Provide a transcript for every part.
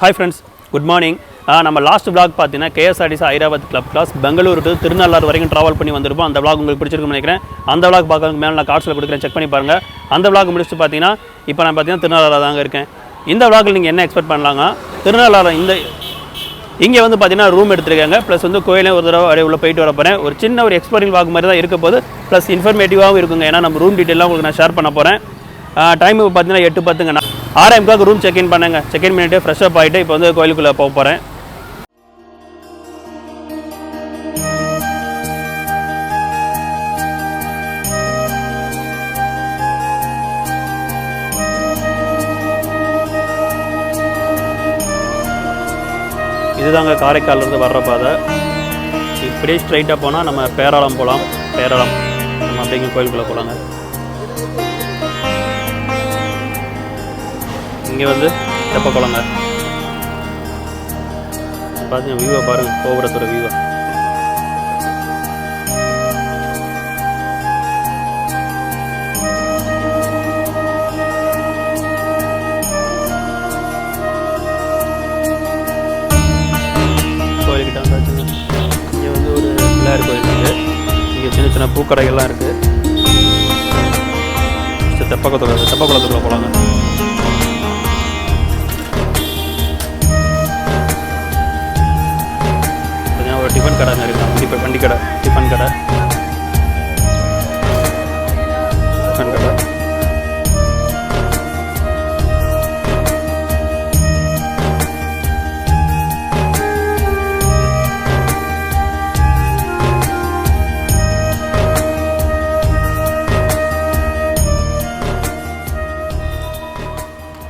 Hi friends, good morning. நம்ம last vlog பார்த்தீங்கன்னா KSRTC Airavat club class Bangalore to Thirunallar வரைக்கும் travel பண்ணி வந்திருப்போம். அந்த vlog உங்களுக்கு பிடிச்சிருக்குன்னு நினைக்கிறேன். அந்த vlog பார்க்கறதுக்கு மேலே நான் கார்ட்ஸில் கொடுக்குறேன், செக் பண்ணி பாருங்கள். அந்த vlog முடிச்சுட்டு பார்த்தீங்கன்னா இப்போ நான் பார்த்தீங்கன்னா திருநள்ளாறு தாங்க இருக்கேன். இந்த vlogல நீங்கள் என்ன எக்ஸ்பெக்ட் பண்ணலாங்க? திருநள்ளாறு இங்கே வந்து பார்த்தீங்கன்னா ரூம் எடுத்துருக்காங்க, ப்ளஸ் வந்து கோயிலையும் ஒரு தடவை அப்படியே உள்ள போயிட்டு வர போகிறேன். ஒரு சின்ன ஒரு எக்ஸ்ப்ளோரிங் vlog மாதிரி தான் இருக்க போது, ப்ளஸ் இன்ஃபர்மேட்டிவாகவும் இருக்குங்க. ஏன்னா நம்ம ரூம் டீட்டெயிலாம் உங்களுக்கு நான் ஷேர் பண்ண போகிறேன். டைம் இப்போ பார்த்தீங்கன்னா 8:10ங்க. 6:00 ரூம் செக்இன் பண்ணுங்க. செக்இன் பண்ணிவிட்டு ஃப்ரெஷ்அப் ஆகிட்டு இப்போ வந்து கோயிலுக்குள்ளே போக போகிறேன். இதுதாங்க காரைக்காலிருந்து வர்ற பாதை. இப்படியே ஸ்ட்ரைட்டாக போனால் நம்ம பேராளம் போகலாம். பேராளம் நம்ம அப்படிங்க கோயிலுக்குள்ளே போகலாங்க. இங்கே வந்து தெப்பக்குளங்க பார்த்தீங்கன்னா வியூவை பாருங்கள், கோபுரத்தோட வியூவை. கோயிலுக்கிட்ட வந்தாச்சுங்க. இங்கே வந்து ஒரு பிள்ளையார் கோயில் இருக்குது. இங்கே சின்ன சின்ன பூக்கடைகள்லாம் இருக்குது. தெப்பக்குளத்துக்குள்ளே போகலாங்க. ஒரு டிஃபன் கடை இருக்குது. வண்டி கடை, டிஃபன் கடை, டிஃபன் கடை.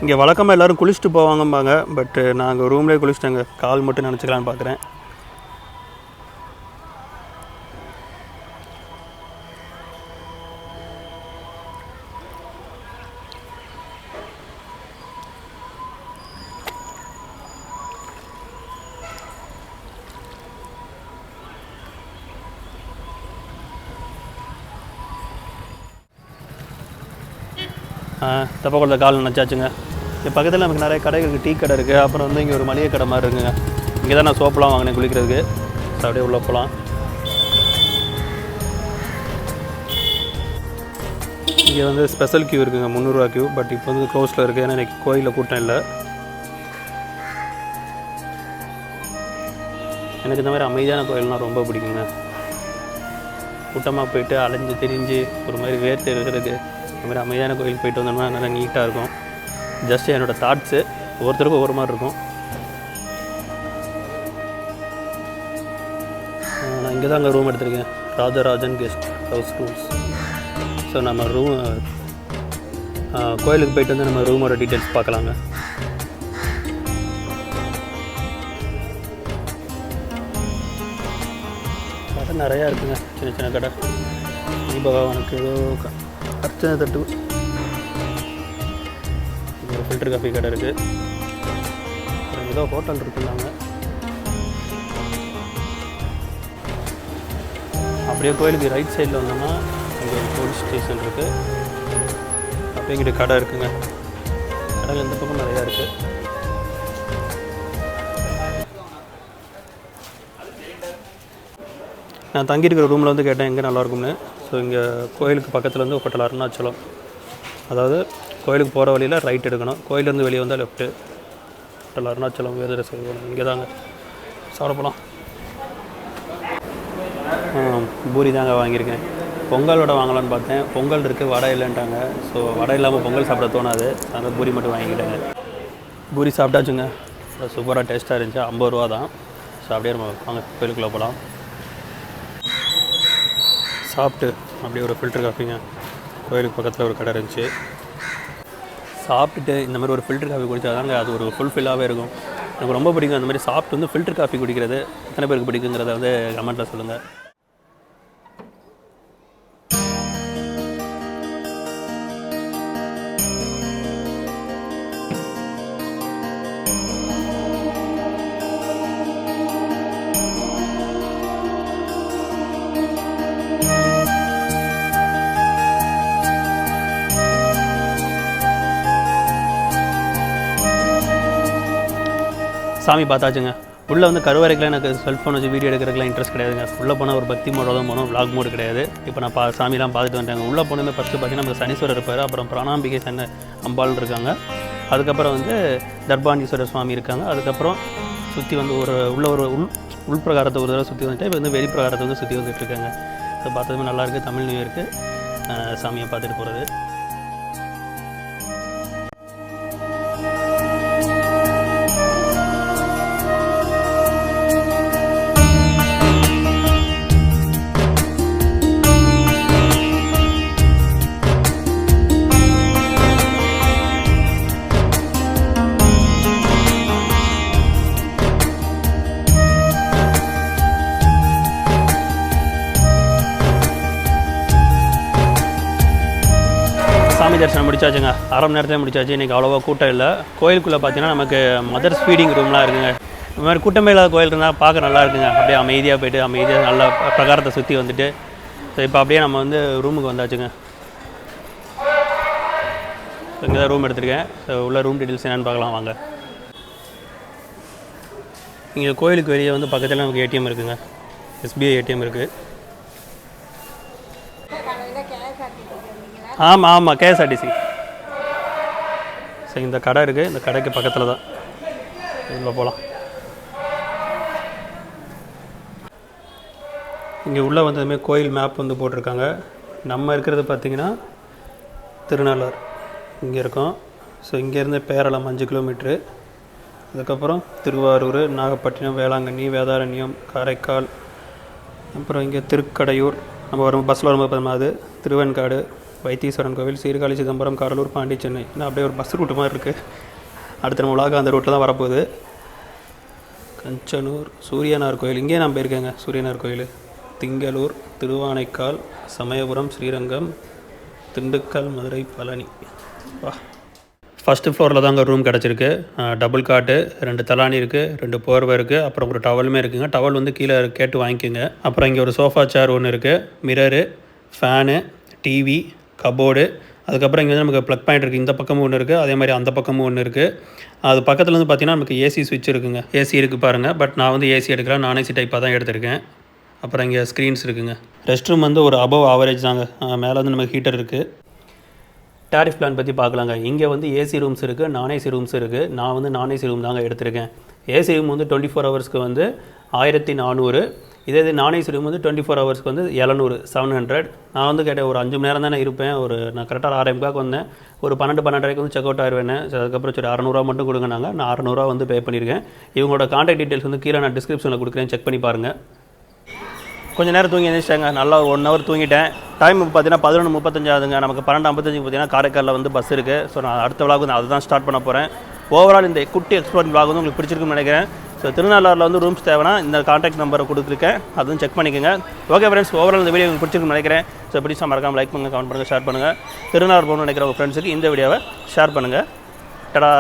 இங்கே வழக்கமாக எல்லோரும் குளிச்சுட்டு போவாங்கம்பாங்க, பட் நாங்கள் ரூம்லேயே குளிச்சுட்டேங்க. கால் மட்டும் நினச்சிக்கலான்னு பார்க்குறேன். தெப்பக்குளத்தை கால் நினச்சாச்சுங்க. இங்கே பக்கத்தில் நமக்கு நிறைய கடை இருக்குது. டீ கடை இருக்குது. அப்புறம் வந்து இங்கே ஒரு மளிகை கடை மாதிரி இருக்குங்க. இங்கே தான் நான் சோப்பெலாம் வாங்கினேன் குளிக்கிறதுக்கு. அப்படியே உள்ளே போகலாம். இங்கே வந்து ஸ்பெஷல் கியூ இருக்குங்க, 300 ரூபா கியூ. பட் இப்போ வந்து க்ளோஸில் இருக்குது, ஏன்னா இன்றைக்கி கோயிலில் கூட்டம் இல்லை. எனக்கு இந்த மாதிரி அமைதியான கோயில்னால் ரொம்ப பிடிக்குங்க. கூட்டமாக போயிட்டு அலைஞ்சு திரிஞ்சு ஒரு மாதிரி வேர்த்து இருக்கிறதுக்கு இந்த மாதிரி அமைதியான கோயில் போயிட்டு வந்தோம்னா நல்லா நீட்டாக இருக்கும். ஜஸ்ட் என்னோடய தாட்ஸு, ஒவ்வொருத்தருக்கும் ஒவ்வொரு மாதிரி இருக்கும். நான் இங்கே தான் அங்கே ரூம் எடுத்திருக்கேன், Rajarajan guest house rooms. So நம்ம கோயிலுக்கு போயிட்டு வந்து நம்ம ரூமோட டீட்டெயில்ஸ் பார்க்கலாங்க. கடை நிறையா இருக்குங்க, சின்ன சின்ன கடை. பகவானுக்கு ஏதோ அர்ச்சனை தட்டு, ஒரு ஃபில்டர் காஃபி கடை இருக்குது. ஏதோ ஹோட்டல் இருக்குன்னாங்க. அப்படியே கோயிலுக்கு ரைட் சைடில் வந்தோம்னா அங்கே ஒரு போலீஸ் ஸ்டேஷன் இருக்குது. அப்படியே இங்கிட்ட கடை இருக்குங்க. கடையில் இந்த பக்கம் நிறையா இருக்குது. நான் தங்கியிருக்கிற ரூமில் வந்து கேட்டேன் எங்கே நல்லாயிருக்கும்னு. ஸோ இங்கே கோயிலுக்கு பக்கத்தில் வந்து ஹோட்டல் அருணாச்சலம், அதாவது கோயிலுக்கு போகிற வழியில் ரைட் எடுக்கணும். கோயிலேருந்து வெளியே வந்தால் லெஃப்ட்டு. ஹோட்டல் அருணாச்சலம் வேதர செய்வோம். இங்கே தாங்க சாப்பிட போகலாம். பூரி தாங்க வாங்கியிருக்கேன். பொங்கல் வடை வாங்கலான்னு பார்த்தேன். பொங்கல் இருக்குது, வடை இல்லைன்ட்டாங்க. ஸோ வடை இல்லாமல் பொங்கல் சாப்பிட தோணாது, அதனால் பூரி மட்டும் வாங்கிக்கிட்டேங்க. பூரி சாப்பிட்டாச்சுங்க. சூப்பராக டேஸ்ட்டாக இருந்துச்சு. 50 ரூபா தான். ஸோ அப்படியே நம்ம வாங்க கோயிலுக்குள்ளே போகலாம். சாப்பிட்டு அப்படியே ஒரு ஃபில்டர் காஃபிங்க. கோயிலுக்கு பக்கத்தில் ஒரு கடை இருந்துச்சு. சாப்பிட்டுட்டு இந்த மாதிரி ஒரு ஃபில்டர் காஃபி குடித்தாதாங்க அது ஒரு ஃபுல்ஃபில்லாகவே இருக்கும். எனக்கு ரொம்ப பிடிக்கும் அந்த மாதிரி சாப்பிட்டு வந்து ஃபில்டர் காஃபி குடிக்கிறது. எத்தனை பேருக்கு பிடிக்குங்கிறத வந்து கமெண்ட்டில் சொல்லுங்கள். சாமி பார்த்தாச்சுங்க. உள்ளே வந்து கருவறைக்கெலாம் எனக்கு செல்ஃபோன் வச்சு வீடியோ எடுக்கிறதுக்குலாம் இன்ட்ரெஸ்ட் கிடையாதுங்க. உள்ளே போனால் ஒரு பக்தி மோட தான் போனோம், விளாக் மோடு கிடையாது. இப்போ நான் சாமிலாம் பார்த்துட்டு வந்துட்டாங்க. உள்ளே போனோமே ஃபஸ்ட்டு பார்த்தீங்கன்னா நமக்கு சனீஸ்வரர் இருப்பார், அப்புறம் பிராணாம்பிகை அம்பாள் இருக்காங்க, அதுக்கப்புறம் வந்து தர்பாண்டீஸ்வரர் சுவாமி இருக்காங்க. அதுக்கப்புறம் சுற்றி வந்து ஒரு உள்பிரகாரத்தை ஒரு தடவை சுற்றி வந்துட்டு இப்போ வந்து வெளிப்பிரகாரத்தை வந்து சுற்றி வந்துட்டு இருக்காங்க. ஸோ பார்த்ததுமே நல்லாயிருக்கு. தமிழ் நியூ இயருக்கு சாமியை பார்த்துட்டு போகிறது. சாமி தரிசனம் முடிச்சாச்சுங்க. அரை மணி நேரத்தில் முடிச்சாச்சு. இன்றைக்கி அவ்வளோவா கூட்டம் இல்லை. கோயிலுக்குள்ளே பார்த்தீங்கன்னா நமக்கு மதர்ஸ் ஃபீடிங் ரூம்லாம் இருக்குங்க. இந்த மாதிரி கூட்டமே இல்லாத கோயில் இருந்தால் பார்க்க நல்லா இருக்குங்க. அப்படியே அமைதியாக போய்ட்டு அமைதியாக நல்லா பிரகாரத்தை சுற்றி வந்துட்டு ஸோ இப்போ அப்படியே நம்ம வந்து ரூமுக்கு வந்தாச்சுங்க. இங்கே தான் ரூம் எடுத்திருக்கேன். ஸோ உள்ள ரூம் டீட்டெயில்ஸ் என்னென்னு பார்க்கலாம் வாங்க. இங்கே கோயிலுக்கு வெளியே வந்து பக்கத்தில் நமக்கு ஏடிஎம் இருக்குங்க. எஸ்பிஐ ஏடிஎம் இருக்குது. ஆமாம் கேஎஸ்ஆர்டிசி. சரி, இந்த கடை இருக்குது. இந்த கடைக்கு பக்கத்தில் தான். இதில் போகலாம். இங்கே உள்ளே வந்ததுமே கோயில் மேப் வந்து போட்டிருக்காங்க. நம்ம இருக்கிறது பார்த்திங்கன்னா திருநள்ளாறு இங்கே இருக்கோம். ஸோ இங்கேருந்து பேரளம் 5 கிலோமீட்ரு. அதுக்கப்புறம் திருவாரூர், நாகப்பட்டினம், வேளாங்கண்ணி, வேதாரண்யம், காரைக்கால், அப்புறம் இங்கே திருக்கடையூர், நம்ம வரும் பஸ்ஸில் வரும்போது பார்த்தோம்னா திருவெண்காடு, வைத்தீஸ்வரன் கோவில், சீர்காழி, சிதம்பரம், கடலூர், பாண்டி, சென்னை. ஏன்னா அப்படியே ஒரு பஸ் ரூட்டு மாதிரி இருக்குது. அடுத்த நம்ம உலக அந்த ரூட்டில் தான் வரப்போகுது. கஞ்சனூர், சூரியனார் கோயில் இங்கேயே நான் போயிருக்கேங்க. சூரியனார் கோயில், திங்களூர், திருவானைக்கால், சமயபுரம், ஸ்ரீரங்கம், திண்டுக்கல், மதுரை, பழனி. வா, ஃபஸ்ட்டு ஃப்ளோரில் தான் அங்கே ரூம் கிடச்சிருக்கு. டபுள் காட்டு, 2 தலானி இருக்குது, 2 போர்வை இருக்குது, அப்புறம் ஒரு டவலுமே இருக்குதுங்க. டவல் வந்து கீழே கேட்டு வாங்கிக்கோங்க. அப்புறம் இங்கே ஒரு சோஃபா சேர் ஒன்று இருக்குது, மிரரு, ஃபேனு, டிவி, கபோர்டு. அதுக்கப்புறம் இங்கே வந்து நமக்கு ப்ளக் பாயிண்ட் இருக்குது. இந்த பக்கமும் ஒன்று இருக்குது, அதே மாதிரி அந்த பக்கமும் ஒன்று இருக்குது. அது பக்கத்தில் வந்து பார்த்திங்கன்னா நமக்கு ஏசி ஸ்விட்ச் இருக்குங்க. ஏசி இருக்குது பாருங்கள். பட் நான் வந்து ஏசி எடுக்கிறேன், நான் ஏசி டைப்பாக தான் எடுத்திருக்கேன். அப்புறம் இங்கே ஸ்க்ரீன்ஸ் இருக்குங்க. ரெஸ்ட் ரூம் வந்து ஒரு அபவ் ஆவரேஜ் தாங்க. மேலே வந்து நமக்கு ஹீட்டர் இருக்குது. டாரிஃப் பிளான் பற்றி பார்க்கலாங்க. இங்கே வந்து ஏசி ரூம்ஸ் இருக்குது, நான் ஏசி ரூம்ஸ் இருக்குது. நான் வந்து நான் ஏசி ரூம் தாங்க எடுத்திருக்கேன். ஏசி ரூம் வந்து 24 ஹவர்ஸ்க்கு வந்து 1400. இதே இது நான் ஏசி ரூம் வந்து 24 ஹவர்ஸ்க்கு வந்து 700. நான் வந்து கேட்டேன், ஒரு 5 மணி நேரம் தானே இருப்பேன். நான் கரெக்டாக 6:30 வந்தேன். ஒரு 12:30 வந்து செக் அவுட் ஆயிடுவேன். அதுக்கப்புறம் சரி 600 மட்டும் கொடுங்கனாங்க. நான் 600 வந்து பே பண்ணியிருக்கேன். இவங்களோட கான்டாக்ட் டீட்டெயில்ஸ் வந்து கீழே நான் டிஸ்கிரிப்ஷனில் கொடுக்குறேன், செக் பண்ணி பாருங்கள். கொஞ்சம் நேரம் தூங்கி எழுந்திரிச்சிட்டாங்க. நல்லா 1 ஹவர் தூங்கிட்டேன். டைம் பார்த்தீங்கன்னா 11:35 ஆகுதுங்க. நமக்கு 12:55 பார்த்தீங்கன்னா காரைக்காலில் வந்து பஸ் இருக்குது. ஸோ நான் அடுத்த விளாக் வந்து அதுதான் ஸ்டார்ட் பண்ண போகிறேன். ஓவரால் இந்த குட்டி எக்ஸ்ப்ளோர் விளாக் வந்து உங்களுக்கு பிடிச்சிருக்குன்னு நினைக்கிறேன். ஸோ திருநள்ளாறில் வந்து ரூம்ஸ் தேவைன்னா இந்த கான்டாக்ட் நம்பரை கொடுத்துருக்கேன், அதுவும் செக் பண்ணிக்கோங்க. ஓகே ஃப்ரெண்ட்ஸ், ஓவரால் இந்த வீடியோ உங்களுக்கு பிடிச்சிருக்குன்னு நினைக்கிறேன். ஸோ பிடிச்சா மறக்காமல் லைக் பண்ணுங்கள், கமெண்ட் பண்ணுங்கள், ஷேர் பண்ணுங்கள். திருநள்ளாறு போகணும்னு நினைக்கிற உங்கள் ஃப்ரெண்ட்ஸுக்கு இந்த வீடியோவை ஷேர் பண்ணுங்கள். டடா.